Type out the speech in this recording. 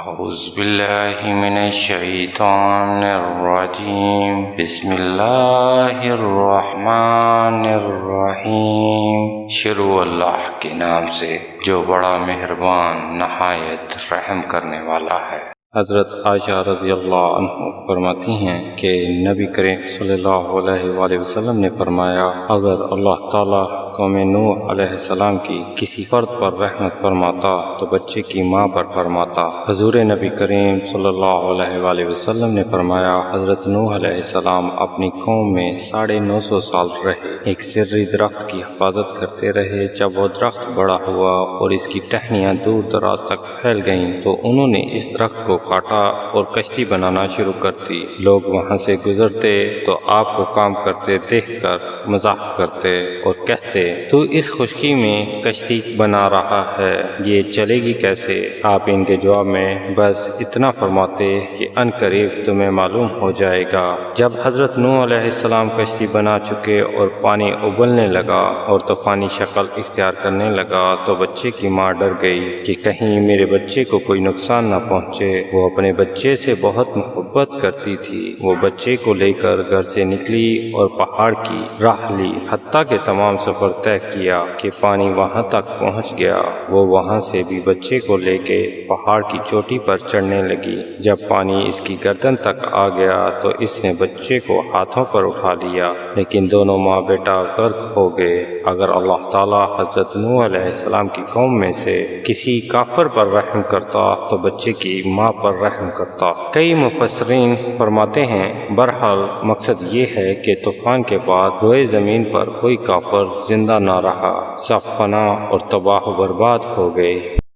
اعوذ باللہ من الشیطان الرجیم بسم اللہ الرحمن الرحیم۔ شروع اللہ کے نام سے جو بڑا مہربان نہایت رحم کرنے والا ہے۔ حضرت عائشہ رضی اللہ عنہ فرماتی ہیں کہ نبی کریم صلی اللہ علیہ وآلہ وسلم نے فرمایا، اگر اللہ تعالیٰ قوم نوح علیہ السلام کی کسی فرد پر رحمت فرماتا تو بچے کی ماں پر فرماتا۔ حضور نبی کریم صلی اللہ علیہ وآلہ وسلم نے فرمایا، حضرت نوح علیہ السلام اپنی قوم میں 950 سال رہے، ایک سری درخت کی حفاظت کرتے رہے۔ جب وہ درخت بڑا ہوا اور اس کی ٹہنیاں دور دراز تک پھیل گئیں تو انہوں نے اس درخت کو کاٹا اور کشتی بنانا شروع کر دی۔ لوگ وہاں سے گزرتے تو آپ کو کام کرتے دیکھ کر مزاح کرتے اور کہتے، تو اس خشکی میں کشتی بنا رہا ہے، یہ چلے گی کیسے؟ آپ ان کے جواب میں بس اتنا فرماتے کہ ان قریب تمہیں معلوم ہو جائے گا۔ جب حضرت نوح علیہ السلام کشتی بنا چکے اور پانی ابلنے لگا اور طوفانی شکل اختیار کرنے لگا تو بچے کی ماں ڈر گئی کہ کہیں میرے بچے کو کوئی نقصان نہ پہنچے۔ وہ اپنے بچے سے بہت محبت کرتی تھی۔ وہ بچے کو لے کر گھر سے نکلی اور پہاڑ کی راہ لی، حتیٰ کہ تمام سفر طے کیا کہ پانی وہاں تک پہنچ گیا۔ وہ وہاں سے بھی بچے کو لے کے پہاڑ کی چوٹی پر چڑھنے لگی۔ جب پانی اس کی گردن تک آ گیا تو اس نے بچے کو ہاتھوں پر اٹھا لیا، لیکن دونوں ماں بیٹا غرق ہو گئے۔ اگر اللہ تعالیٰ حضرت نوح علیہ السلام کی قوم میں سے کسی کافر پر رحم کرتا تو بچے کی ماں پر رحم کرتا۔ کئی مفسرین فرماتے ہیں، بہرحال مقصد یہ ہے کہ طوفان کے بعد روئے زمین پر کوئی کافر زندہ نہ رہا، سب فنا اور تباہ و برباد ہو گئے۔